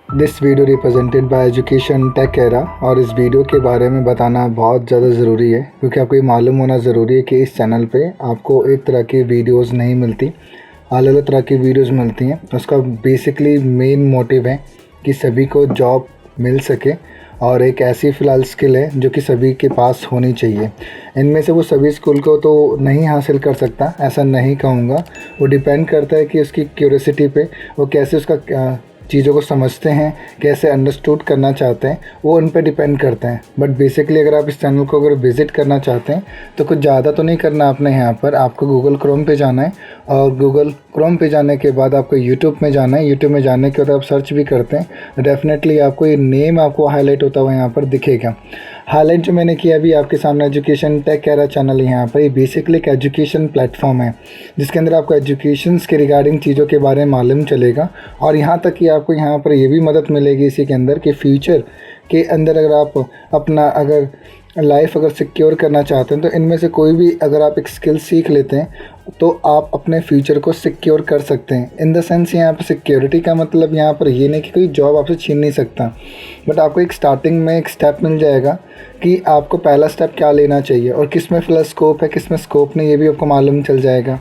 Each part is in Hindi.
This video represented by education tech era. और इस वीडियो के बारे में बताना बहुत ज़्यादा ज़रूरी है क्योंकि आपको ये मालूम होना ज़रूरी है कि इस चैनल पे आपको एक तरह की वीडियोस नहीं मिलती, अलग अलग तरह की वीडियोस मिलती हैं। उसका बेसिकली मेन मोटिव है कि सभी को जॉब मिल सके और एक ऐसी फ़िलहाल स्किल है जो कि सभी के पास होनी चाहिए। इनमें से वो सभी स्किल को तो नहीं हासिल कर सकता, ऐसा नहीं कहूँगा। वो डिपेंड करता है कि उसकी क्यूरियोसिटी पे, वो कैसे उसका चीज़ों को समझते हैं, कैसे अंडरस्टूड करना चाहते हैं, वो उन पे डिपेंड करते हैं। बट बेसिकली अगर आप इस चैनल को अगर विज़िट करना चाहते हैं तो कुछ ज़्यादा तो नहीं करना आपने। यहाँ पर आपको गूगल क्रोम पे जाना है और गूगल क्रोम पे जाने के बाद आपको यूट्यूब में जाना है। यूट्यूब में जाने के बाद आप सर्च भी करते हैं तो डेफिनेटली आपको ये नेम आपको हाईलाइट होता हुआ यहाँ पर दिखेगा। हाईलाइट जो मैंने किया अभी आपके सामने, एजुकेशन टेक एरा चैनल है। यहाँ पर ये बेसिकली एक एजुकेशन प्लेटफॉर्म है जिसके अंदर आपको एजुकेशंस के रिगार्डिंग चीज़ों के बारे में मालूम चलेगा। और यहाँ तक कि आपको यहाँ पर ये भी मदद मिलेगी इसी के अंदर कि फ्यूचर के अंदर अगर आप अपना अगर लाइफ अगर सिक्योर करना चाहते हैं तो इनमें से कोई भी अगर आप एक स्किल सीख लेते हैं तो आप अपने फ्यूचर को सिक्योर कर सकते हैं। इन द सेंस यहाँ पर सिक्योरिटी का मतलब यहाँ पर ये नहीं कि कोई जॉब आपसे छीन नहीं सकता, बट आपको एक स्टार्टिंग में एक स्टेप मिल जाएगा कि आपको पहला स्टेप क्या लेना चाहिए और किस में फ़िलहाल स्कोप है, किस में स्कोप नहीं, ये भी आपको मालूम चल जाएगा।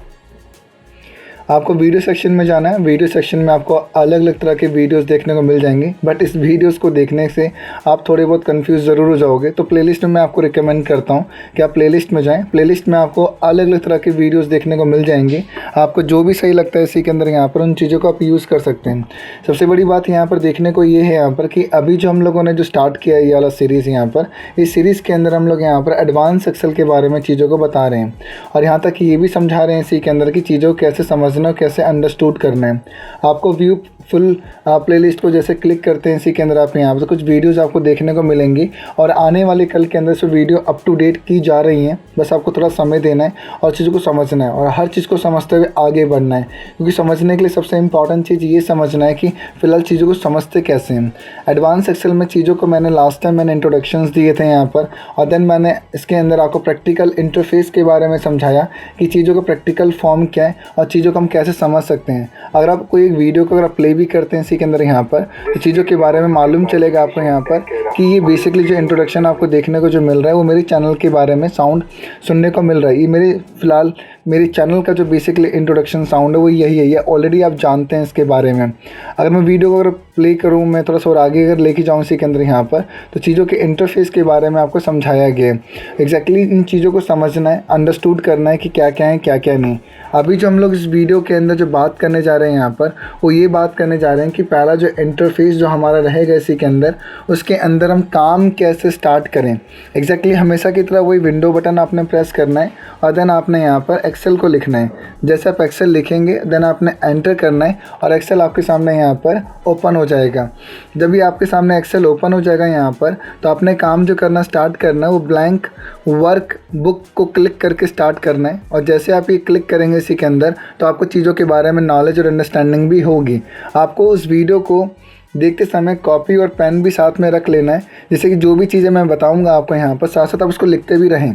आपको वीडियो सेक्शन में जाना है। वीडियो सेक्शन में आपको अलग अलग तरह के वीडियोस देखने को मिल जाएंगे, बट इस वीडियोस को देखने से आप थोड़े बहुत कंफ्यूज ज़रूर हो जाओगे। तो प्लेलिस्ट में मैं आपको रिकमेंड करता हूँ कि आप प्लेलिस्ट में जाएं। प्लेलिस्ट में आपको अलग अलग तरह के वीडियोस देखने को मिल जाएंगे। आपको जो भी सही लगता है इसी के अंदर यहाँ पर उन चीज़ों को आप यूज़ कर सकते हैं। सबसे बड़ी बात यहाँ पर देखने को ये है यहाँ पर कि अभी जो हम लोगों ने जो स्टार्ट किया है ये वाला सीरीज़, यहाँ पर इस सीरीज़ के अंदर हम लोग यहाँ पर एडवांस एक्सेल के बारे में चीज़ों को बता रहे हैं और यहाँ तक ये भी समझा रहे हैं इसी के अंदर कि चीज़ों को कैसे समझना, कैसे अंडरस्टूड करना है। आपको व्यू फुल प्लेलिस्ट को जैसे क्लिक करते हैं इसी के अंदर आप यहाँ पर कुछ वीडियोस आपको देखने को मिलेंगी और आने वाले कल के अंदर से वीडियो अप टू डेट की जा रही हैं। बस आपको थोड़ा समय देना है और चीज़ों को समझना है और हर चीज़ को समझते हुए आगे बढ़ना है, क्योंकि समझने के लिए सबसे इंपॉर्टेंट चीज़ ये समझना है कि फ़िलहाल चीज़ों को समझते कैसे हैं। एडवांस एक्सेल में चीज़ों को मैंने लास्ट टाइम मैंने इंट्रोडक्शंस दिए थे यहाँ पर और देन मैंने इसके अंदर आपको प्रैक्टिकल इंटरफेस के बारे में समझाया कि चीज़ों का प्रैक्टिकल फॉर्म क्या है और चीज़ों को हम कैसे समझ सकते हैं। अगर आप कोई एक वीडियो को अगर आप प्ले भी करते हैं इसी के अंदर यहाँ पर तो चीज़ों के बारे में मालूम चलेगा आपको यहाँ पर कि ये बेसिकली जो इंट्रोडक्शन आपको देखने को जो मिल रहा है वो मेरे चैनल के बारे में साउंड सुनने को मिल रहा है। ये फ़िलहाल मेरे चैनल का जो बेसिकली इंट्रोडक्शन साउंड है वो यही है, ये ऑलरेडी आप जानते हैं इसके बारे में। अगर मैं वीडियो को अगर प्ले करूँ, मैं थोड़ा सा और आगे अगर लेके जाऊँ इसी के अंदर यहाँ पर तो चीज़ों के इंटरफेस के बारे में आपको समझाया गया है। एग्जैक्टली इन चीज़ों को समझना है, अंडरस्टूड करना है कि क्या क्या है क्या क्या नहीं। अभी जो हम लोग इस वीडियो के अंदर जो बात करने जा रहे हैं यहाँ पर वो ये बात करने जा रहे हैं कि पहला जो इंटरफेस जो हमारा रहेगा इसी के अंदर, उसके अंदर हम काम कैसे स्टार्ट करें। एग्जैक्टली हमेशा की तरह वही विंडो बटन आपने प्रेस करना है और देन आपने यहाँ पर एक्सेल को लिखना है। जैसे आप एक्सेल लिखेंगे देन आपने एंटर करना है और एक्सेल आपके सामने यहाँ पर ओपन हो जाएगा। जब भी आपके सामने एक्सेल ओपन हो जाएगा यहाँ पर तो आपने काम जो करना स्टार्ट करना है वो ब्लैंक वर्क बुक को क्लिक करके स्टार्ट करना है। और जैसे आप ये क्लिक करेंगे इसी के अंदर तो आपको चीज़ों के बारे में नॉलेज और अंडरस्टैंडिंग भी होगी। आपको उस वीडियो को देखते समय कॉपी और पेन भी साथ में रख लेना है, जिससे कि जो भी चीज़ें मैं बताऊंगा आपको यहाँ पर साथ साथ आप उसको लिखते भी रहें।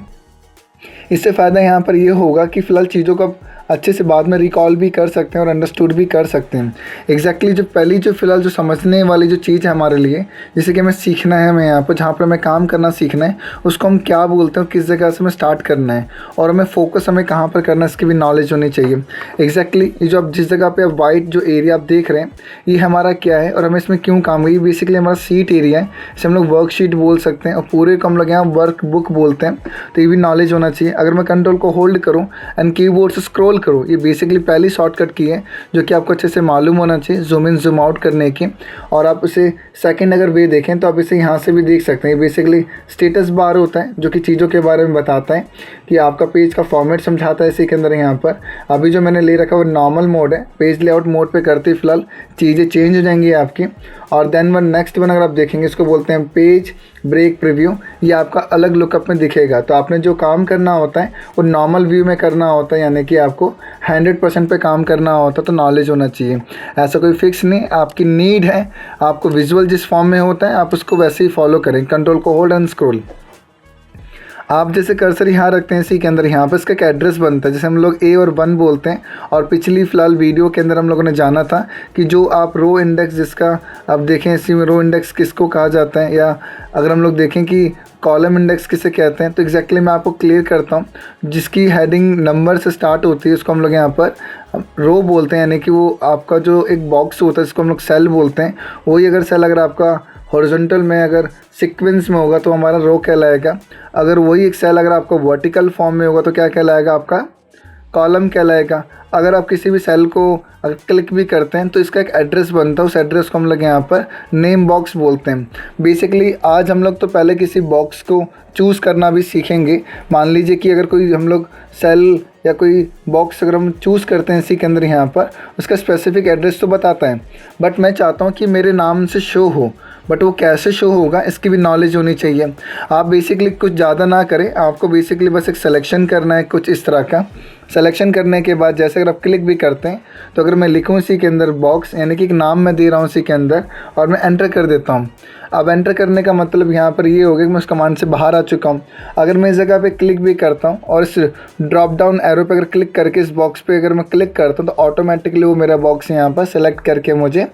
इससे फ़ायदा यहाँ पर ये होगा कि फ़िलहाल चीज़ों को अच्छे से बाद में रिकॉल भी कर सकते हैं और अंडरस्टूड भी कर सकते हैं। एग्जैक्टली जो पहली जो फ़िलहाल जो समझने वाली जो चीज़ है हमारे लिए, जैसे कि हमें सीखना है, हमें यहाँ पर जहाँ पर हमें काम करना सीखना है उसको हम क्या बोलते हैं, किस जगह से हमें स्टार्ट करना है और हमें फोकस हमें कहाँ पर करना है इसकी भी नॉलेज होनी चाहिए। एग्जैक्टली ये जो आप जिस जगह पर आप वाइट जो एरिया आप देख रहे हैं ये हमारा क्या है और हमें इसमें क्यों काम है। ये बेसिकली हमारा सीट एरिया है, इसे हम लोग वर्कशीट बोल सकते हैं और पूरे को हम लोग यहाँ वर्क बुक बोलते हैं। तो ये भी नॉलेज होना चाहिए। अगर मैं कंट्रोल को होल्ड करूँ एंड कीबोर्ड से स्क्रॉल करूँ, ये बेसिकली पहली शॉर्टकट की है जो कि आपको अच्छे से मालूम होना चाहिए जूम इन जूम आउट करने की। और आप इसे सेकंड अगर वे देखें तो आप इसे यहाँ से भी देख सकते हैं। बेसिकली स्टेटस बार होता है जो कि चीज़ों के बारे में बताता है कि आपका पेज का फॉर्मेट समझाता है इसी के अंदर। यहाँ पर अभी जो मैंने ले रखा है वो नॉर्मल मोड है, पेज लेआउट मोड पे करते ही फिलहाल चीज़ें चेंज हो जाएंगी आपकी। और देन नेक्स्ट वन अगर आप देखेंगे इसको बोलते हैं पेज ब्रेक प्रीव्यू। ये आपका अलग लुकअप में दिखेगा। तो आपने जो काम करना होता है वो नॉर्मल व्यू में करना होता है, यानी कि आपको 100% पे काम करना होता है। तो नॉलेज होना चाहिए, ऐसा कोई फिक्स नहीं, आपकी नीड है। आपको विजुअल जिस फॉर्म में होता है आप उसको वैसे ही फॉलो करें। कंट्रोल को होल्ड एंड स्क्रॉल। आप जैसे कर्सर यहाँ रखते हैं इसी के अंदर, यहाँ पर इसका एक एड्रेस बनता है, जैसे हम लोग A और 1 बोलते हैं। और पिछली फ़िलहाल वीडियो के अंदर हम लोगों ने जाना था कि जो आप रो इंडेक्स, जिसका आप देखें इसी में रो इंडेक्स किसको कहा जाता है, या अगर हम लोग देखें कि कॉलम इंडेक्स किसे कहते हैं, तो एग्जैक्टली मैं आपको क्लियर करता हूँ। जिसकी हेडिंग नंबर से स्टार्ट होती है उसको हम लोग यहाँ पर रो बोलते हैं, यानी कि वो आपका जो एक बॉक्स होता है जिसको हम लोग सेल बोलते हैं, वही अगर सेल अगर आपका हॉरिजॉन्टल में अगर सीक्वेंस में होगा तो हमारा रो कहलाएगा। अगर वही एक सेल अगर आपका वर्टिकल फॉर्म में होगा तो क्या कहलाएगा, आपका कॉलम कहलाएगा। अगर आप किसी भी सेल को अगर क्लिक भी करते हैं तो इसका एक एड्रेस बनता है, उस एड्रेस को हम लोग यहाँ पर नेम बॉक्स बोलते हैं। बेसिकली आज हम लोग तो पहले किसी बॉक्स को चूज़ करना भी सीखेंगे। मान लीजिए कि अगर कोई हम लोग सेल या कोई बॉक्स अगर हम चूज़ करते हैं इसी के अंदर, यहाँ पर उसका स्पेसिफिक एड्रेस तो बताता है, बट मैं चाहता हूँ कि मेरे नाम से शो हो, बट वो कैसे शो होगा इसकी भी नॉलेज होनी चाहिए। आप बेसिकली कुछ ज़्यादा ना करें, आपको बेसिकली बस एक सिलेक्शन करना है कुछ इस तरह का। सिलेक्शन करने के बाद जैसे अगर आप क्लिक भी करते हैं तो अगर मैं लिखूँ इसी के अंदर बॉक्स, यानी कि एक नाम मैं दे रहा हूँ इसी के अंदर, और मैं एंटर कर देता हूँ। अब एंटर करने का मतलब यहाँ पर ये हो गया कि मैं उस कमांड से बाहर आ चुका हूँ। अगर मैं इस जगह पे क्लिक भी करता हूँ और इस ड्रॉप डाउन एरो पे अगर क्लिक करके इस बॉक्स पे अगर मैं क्लिक करता हूँ तो ऑटोमेटिकली वो मेरा बॉक्स यहाँ पर सेलेक्ट करके मुझे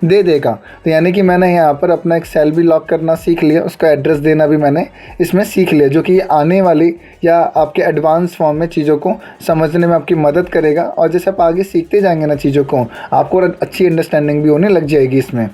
दे देगा। तो यानी कि मैंने यहाँ पर अपना एक सेल भी लॉक करना सीख लिया, उसका एड्रेस देना भी मैंने इसमें सीख लिया, जो कि आने वाली या आपके एडवांस फॉर्म में चीज़ों को समझने में आपकी मदद करेगा। और जैसे आप आगे सीखते जाएंगे ना चीज़ों को, आपको अच्छी अंडरस्टैंडिंग भी होने लग जाएगी इसमें।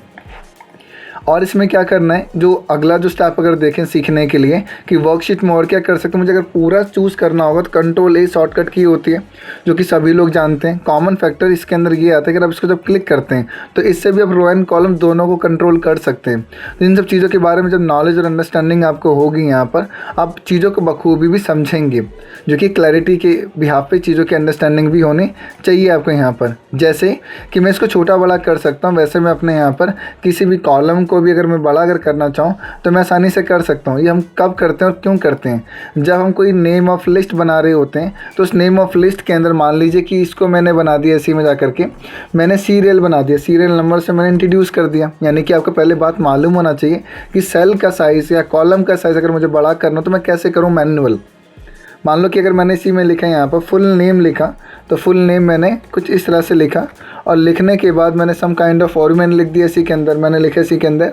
और इसमें क्या करना है, जो अगला जो स्टेप अगर देखें सीखने के लिए कि वर्कशीट में और क्या कर सकते हैं, मुझे अगर पूरा चूज़ करना होगा तो Ctrl+A शॉर्टकट की होती है, जो कि सभी लोग जानते हैं। कॉमन फैक्टर इसके अंदर ये आता है कि आप इसको जब क्लिक करते हैं तो इससे भी आप रो एंड कॉलम दोनों को कंट्रोल कर सकते हैं। तो इन सब चीज़ों के बारे में जब नॉलेज और अंडरस्टैंडिंग आपको होगी, यहाँ पर आप चीज़ों को बखूबी भी समझेंगे, जो कि क्लैरिटी के बिहाफ पे चीज़ों की अंडरस्टैंडिंग भी होनी चाहिए आपको यहाँ पर। जैसे कि मैं इसको छोटा बड़ा कर सकता हूँ, वैसे मैं अपने यहाँ पर किसी भी कॉलम को भी अगर मैं बड़ा अगर करना चाहूँ तो मैं आसानी से कर सकता हूँ। ये हम कब करते हैं और क्यों करते हैं, जब हम कोई नेम ऑफ लिस्ट बना रहे होते हैं तो उस नेम ऑफ लिस्ट के अंदर मान लीजिए कि इसको मैंने बना दिया, इसी में जा करके मैंने सीरियल बना दिया, सीरियल नंबर से मैंने इंट्रोड्यूस कर दिया। यानी कि आपको पहले बात मालूम होना चाहिए कि सेल का साइज़ या कॉलम का साइज़ अगर मुझे बड़ा करना तो मैं कैसे करूँ, मैनुअल। मान लो कि अगर मैंने इसी में लिखा यहाँ पर फुल नेम लिखा, तो फुल नेम मैंने कुछ इस तरह से लिखा, और लिखने के बाद मैंने सम काइंड ऑफ और मैंने लिख दिया इसी के अंदर, मैंने लिखा इसी के अंदर।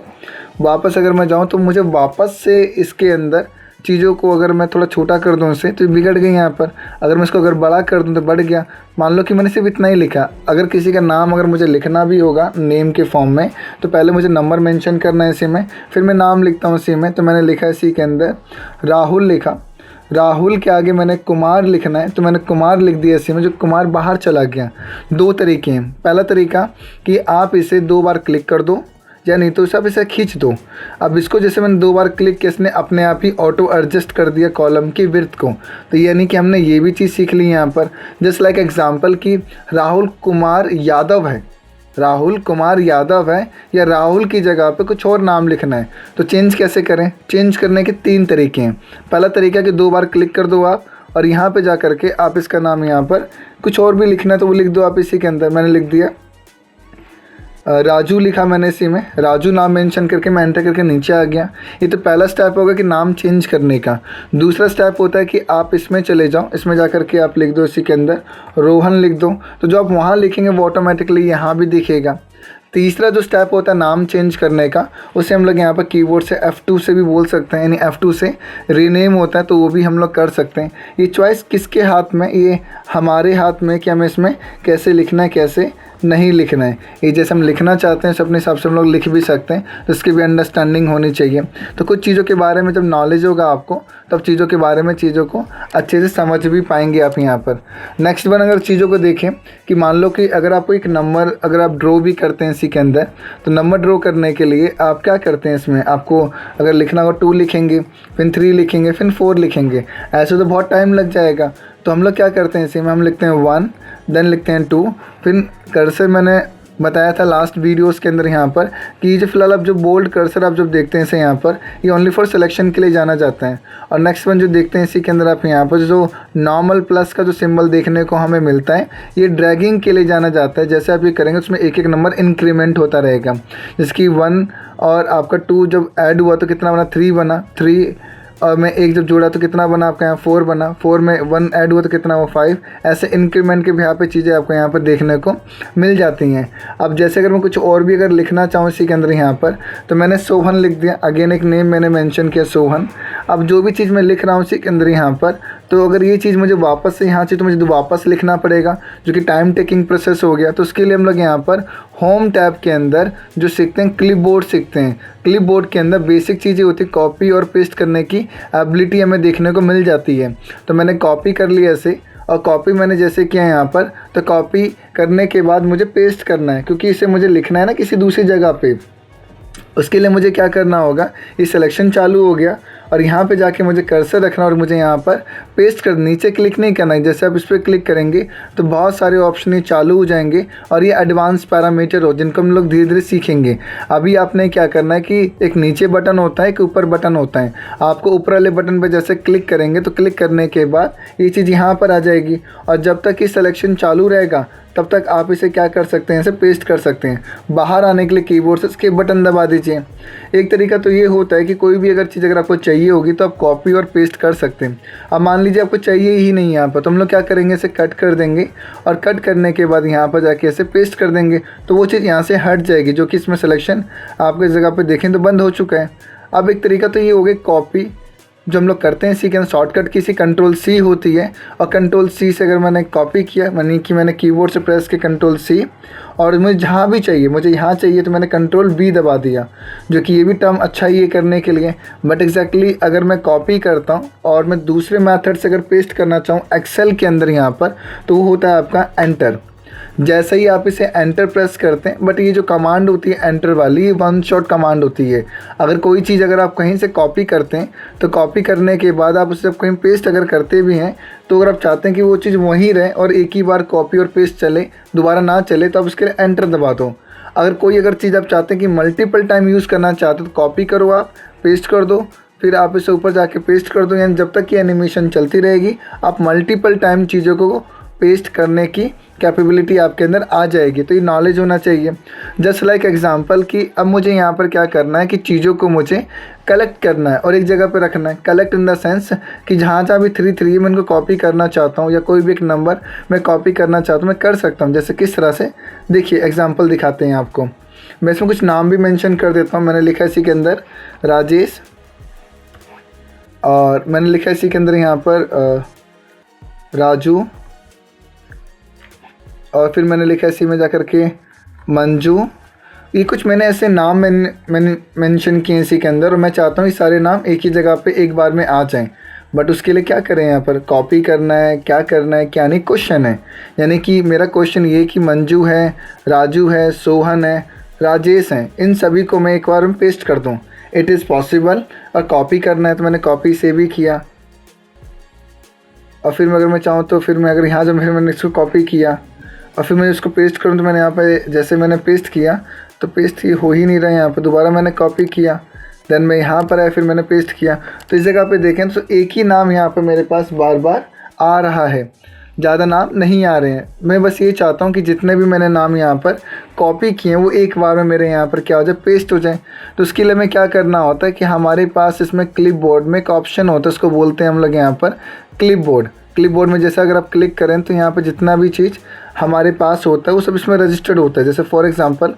वापस अगर मैं जाऊँ तो मुझे वापस से इसके अंदर चीज़ों को अगर मैं थोड़ा छोटा कर दूँ इससे तो बिगड़ गई यहाँ पर। अगर मैं इसको अगर बड़ा कर दूँ तो बढ़ गया। मान लो कि मैंने सिर्फ इतना ही लिखा। अगर किसी का नाम अगर मुझे लिखना भी होगा नेम के फॉर्म में तो पहले मुझे नंबर मेंशन करना है इसी में, फिर मैं नाम लिखता हूँ इसी में। तो मैंने लिखा इसी के अंदर राहुल लिखा, राहुल के आगे मैंने कुमार लिखना है तो मैंने कुमार लिख दिया इसी में, जो कुमार बाहर चला गया। दो तरीके हैं। पहला तरीका कि आप इसे 2 बार क्लिक कर दो, या नहीं तो आप इसे खींच दो। अब इसको जैसे मैंने 2 बार क्लिक किया, इसने अपने आप ही ऑटो एडजस्ट कर दिया कॉलम की विड्थ को। तो यानी कि हमने ये भी चीज़ सीख ली यहाँ पर। जस्ट लाइक एग्जांपल कि राहुल कुमार यादव है, राहुल कुमार यादव है, या राहुल की जगह पे कुछ और नाम लिखना है तो चेंज कैसे करें। चेंज करने के 3 तरीके हैं। पहला तरीका कि 2 बार क्लिक कर दो आप, और यहाँ पे जा कर के आप इसका नाम यहाँ पर कुछ और भी लिखना है तो वो लिख दो आप इसी के अंदर। मैंने लिख दिया राजू लिखा मैंने इसी में, राजू नाम मेंशन करके मैं एंटर करके नीचे आ गया। ये तो पहला स्टेप होगा कि नाम चेंज करने का। दूसरा स्टेप होता है कि आप इसमें चले जाओ, इसमें जा कर के आप लिख दो इसी के अंदर रोहन लिख दो, तो जो आप वहाँ लिखेंगे वो ऑटोमेटिकली यहाँ भी दिखेगा। तीसरा जो स्टेप होता है नाम चेंज करने का, उसे हम लोग यहाँ पर कीबोर्ड से F2 से भी बोल सकते हैं, यानी F2 से रीनेम होता है तो वो भी हम लोग कर सकते हैं। ये चॉइस किसके हाथ में, ये हमारे हाथ में कि हमें इसमें कैसे लिखना है कैसे नहीं लिखना है। ये जैसे हम लिखना चाहते हैं अपने हिसाब से हम लोग लिख भी सकते हैं, तो इसकी भी अंडरस्टैंडिंग होनी चाहिए। तो कुछ चीज़ों के बारे में जब नॉलेज होगा आपको तब चीज़ों के बारे में चीज़ों को अच्छे से समझ भी पाएंगे आप यहाँ पर। नेक्स्ट वन अगर चीज़ों को देखें कि मान लो कि अगर आपको एक नंबर अगर आप ड्रॉ भी करते हैं इसी के अंदर, तो नंबर ड्रॉ करने के लिए आप क्या करते हैं, इसमें आपको अगर लिखना हो 2 लिखेंगे, फिर 3 लिखेंगे, फिर 4 लिखेंगे, ऐसे तो बहुत टाइम लग जाएगा। तो हम लोग क्या करते हैं इसी में हम लिखते हैं 1, देन लिखते हैं 2, फिर कर्सर मैंने बताया था लास्ट वीडियोस के अंदर यहाँ पर कि जो फिलहाल आप जो बोल्ड कर्सर आप जब देखते हैं इसे यहाँ पर, ये ओनली फॉर सिलेक्शन के लिए जाना जाता है। और नेक्स्ट वन जो देखते हैं इसी के अंदर आप यहाँ पर जो नॉर्मल प्लस का जो सिंबल देखने को हमें मिलता है, ये ड्रैगिंग के लिए जाना जाता है। जैसे आप ये करेंगे उसमें एक एक नंबर इंक्रीमेंट होता रहेगा, जिसकी 1 और आपका 2 जब ऐड हुआ तो कितना बना, 3 बना, 3 और मैं एक जब जोड़ा तो कितना बना आपका यहाँ 4 बना, 4 में 1 ऐड हुआ तो कितना हुआ 5। ऐसे इंक्रीमेंट के भी यहाँ पे चीज़ें आपको यहाँ पर देखने को मिल जाती हैं। अब जैसे अगर मैं कुछ और भी अगर लिखना चाहूँ इसी के अंदर यहाँ पर, तो मैंने सोहन लिख दिया। अगेन एक नेम मैंने मेंशन किया सोहन। अब जो भी चीज़ मैं लिख रहा हूँ इसी के अंदर यहाँ पर, तो अगर ये चीज़ मुझे वापस से यहाँ चाहिए तो मुझे वापस लिखना पड़ेगा, जो कि टाइम टेकिंग प्रोसेस हो गया। तो उसके लिए हम लोग यहाँ पर होम टैब के अंदर जो सीखते हैं क्लिपबोर्ड सीखते हैं। क्लिपबोर्ड के अंदर बेसिक चीज़ें होती है, कॉपी और पेस्ट करने की एबिलिटी हमें देखने को मिल जाती है। तो मैंने कॉपी कर लिया ऐसे, और कॉपी मैंने जैसे किया यहाँ पर, तो कॉपी करने के बाद मुझे पेस्ट करना है, क्योंकि इसे मुझे लिखना है ना किसी दूसरी जगह पे। उसके लिए मुझे क्या करना होगा, ये सिलेक्शन चालू हो गया और यहाँ पे जाके मुझे कर्सर रखना और मुझे यहाँ पर पेस्ट कर, नीचे क्लिक नहीं करना है। जैसे आप इस पर क्लिक करेंगे तो बहुत सारे ऑप्शन ये चालू हो जाएंगे और ये एडवांस पैरामीटर हो जिनको हम लोग धीरे धीरे सीखेंगे। अभी आपने क्या करना है कि एक नीचे बटन होता है, एक ऊपर बटन होता है। आपको ऊपर वाले बटन पर जैसे क्लिक करेंगे तो क्लिक करने के बाद ये चीज़ यहाँ पर आ जाएगी, और जब तक ये सिलेक्शन चालू रहेगा तब तक आप इसे क्या कर सकते हैं, इसे पेस्ट कर सकते हैं। बाहर आने के लिए कीबोर्ड से स्केप बटन दबा दीजिए। एक तरीका तो ये होता है कि कोई भी अगर चीज़ अगर आपको चाहिए होगी तो आप कॉपी और पेस्ट कर सकते हैं। अब मान लीजिए आपको चाहिए ही नहीं यहाँ पर, तो हम लोग क्या करेंगे, इसे कट कर देंगे और कट करने के बाद यहाँ पर जाके इसे पेस्ट कर देंगे, तो वो चीज़ यहाँ से हट जाएगी, जो कि इसमें सिलेक्शन आपके जगह पर देखें तो बंद हो चुका है। अब एक तरीका तो ये हो गया कॉपी, जो हम लोग करते हैं इसी के अंदर शॉर्टकट की सी कंट्रोल सी होती है, और कंट्रोल सी से अगर मैंने कॉपी किया, यानी कि मैंने कीबोर्ड से प्रेस के कंट्रोल सी, और मुझे जहाँ भी चाहिए, मुझे यहाँ चाहिए तो मैंने कंट्रोल बी दबा दिया, जो कि ये भी टर्म अच्छा ही है करने के लिए। बट एग्जैक्टली अगर मैं कॉपी करता हूँ और मैं दूसरे मेथड से अगर पेस्ट करना चाहूँ एक्सेल के अंदर यहाँ पर, तो वो होता है आपका एंटर। जैसे ही आप इसे एंटर प्रेस करते हैं, बट ये जो कमांड होती है एंटर वाली, ये वन शॉट कमांड होती है। अगर कोई चीज़ अगर आप कहीं से कॉपी करते हैं तो कॉपी करने के बाद आप उसे कहीं पेस्ट अगर करते भी हैं, तो अगर आप चाहते हैं कि वो चीज़ वहीं रहे और एक ही बार कॉपी और पेस्ट चले, दोबारा ना चले, तो आप उसके लिए एंटर दबा दो। अगर कोई अगर चीज़ आप चाहते हैं कि मल्टीपल टाइम यूज़ करना चाहते हो, तो कॉपी करो, आप पेस्ट कर दो, फिर आप इसे ऊपर जाके पेस्ट कर दो, यानी जब तक कि एनिमेशन चलती रहेगी आप मल्टीपल टाइम चीज़ों को पेस्ट करने की कैपेबिलिटी आपके अंदर आ जाएगी। तो ये नॉलेज होना चाहिए। जस्ट लाइक एग्जांपल कि अब मुझे यहाँ पर क्या करना है कि चीज़ों को मुझे कलेक्ट करना है और एक जगह पे रखना है। कलेक्ट इन द सेंस कि जहाँ जहाँ भी 3 मैं उनको कॉपी करना चाहता हूँ, या कोई भी एक नंबर मैं कॉपी करना चाहता हूँ, मैं कर सकता हूँ। जैसे किस तरह से, देखिए एग्जाम्पल दिखाते हैं आपको। मैं इसमें कुछ नाम भी मेंशन कर देता हूँ। मैंने लिखा है इसी के अंदर राजेश, और मैंने लिखा है इसी के अंदर यहाँ पर राजू, और फिर मैंने लिखा इसी में जाकर के मंजू। ये कुछ मैंने ऐसे नाम मैंने मेंशन किए इसी के अंदर, और मैं चाहता हूँ ये सारे नाम एक ही जगह पे एक बार में आ जाएं। बट उसके लिए क्या करें, यहाँ पर कॉपी करना है, क्या करना है, क्या नहीं, क्वेश्चन है। यानी कि मेरा क्वेश्चन ये कि मंजू है, राजू है, सोहन है, राजेश हैं, इन सभी को मैं एक बार में पेस्ट कर दूँ। It is possible. और कॉपी करना है तो मैंने कॉपी से भी किया, और फिर अगर मैं चाहूँ तो फिर मैं अगर यहाँ जब फिर मैंने इसको कॉपी किया और फिर मैं इसको पेस्ट करूँ, तो मैंने यहाँ पे जैसे मैंने पेस्ट किया तो पेस्ट हो ही नहीं रहा है। यहाँ पे दोबारा मैंने कॉपी किया, देन मैं यहाँ पर आया, फिर मैंने पेस्ट किया। तो इस जगह पे देखें तो एक ही नाम यहाँ पे मेरे पास बार बार आ रहा है, ज़्यादा नाम नहीं आ रहे हैं। मैं बस ये चाहता हूँ कि जितने भी मैंने नाम यहाँ पर कॉपी किए हैं वो एक बार में मेरे यहाँ पर क्या हो जाए, पेस्ट हो जाए। तो उसके लिए मैं क्या करना होता है कि हमारे पास इसमें क्लिपबोर्ड में एक ऑप्शन होता है, उसको बोलते हैं हम लोग यहाँ पर क्लिपबोर्ड। क्लिपबोर्ड में जैसे अगर आप क्लिक करें तो यहाँ पर जितना भी चीज़ हमारे पास होता है वो सब इसमें रजिस्टर्ड होता है। जैसे फॉर एग्जांपल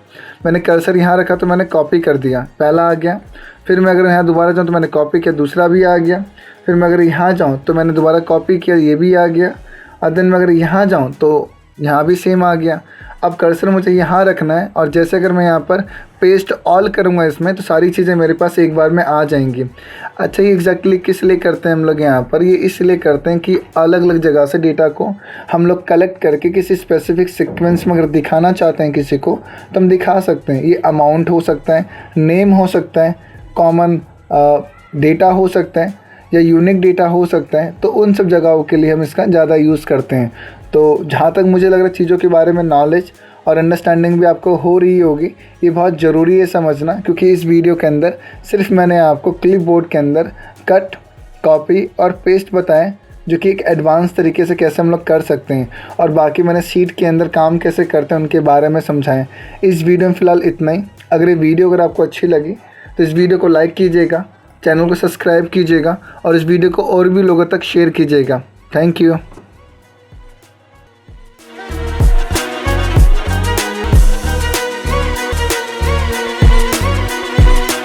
मैंने कर्सर यहाँ रखा तो मैंने कॉपी कर दिया, पहला आ गया। फिर मैं अगर यहाँ दोबारा जाऊँ तो मैंने कॉपी किया, दूसरा भी आ गया। फिर मैं अगर यहाँ जाऊँ तो मैंने दोबारा कॉपी किया, ये भी आ गया। और देन मैं अगर यहाँ जाऊँ तो यहाँ भी सेम आ गया। अब कर्सर मुझे यहाँ रखना है, और जैसे अगर मैं यहाँ पर पेस्ट ऑल करूँगा इसमें तो सारी चीज़ें मेरे पास एक बार में आ जाएंगी। अच्छा, ये एग्जैक्टली किस लिए करते हैं हम लोग यहाँ पर, ये इसलिए करते हैं कि अलग अलग जगह से डेटा को हम लोग कलेक्ट करके किसी स्पेसिफिक सीक्वेंस में अगर दिखाना चाहते हैं किसी को तो हम दिखा सकते हैं। ये अमाउंट हो सकता है, नेम हो सकता है, कॉमन डेटा हो सकता है, या यूनिक डेटा हो सकता है। तो उन सब जगहों के लिए हम इसका ज़्यादा यूज़ करते हैं। तो जहाँ तक मुझे लग रहा है चीज़ों के बारे में नॉलेज और अंडरस्टैंडिंग भी आपको हो रही होगी, ये बहुत ज़रूरी है समझना, क्योंकि इस वीडियो के अंदर सिर्फ मैंने आपको क्लिपबोर्ड के अंदर कट, कॉपी और पेस्ट बताएं, जो कि एक एडवांस तरीके से कैसे हम लोग कर सकते हैं, और बाकी मैंने शीट के अंदर काम कैसे करते हैं उनके बारे में समझाएं। इस वीडियो में फ़िलहाल इतना ही। अगर ये वीडियो अगर आपको अच्छी लगी तो इस वीडियो को लाइक कीजिएगा, चैनल को सब्सक्राइब कीजिएगा और इस वीडियो को और भी लोगों तक शेयर कीजिएगा। Thank you.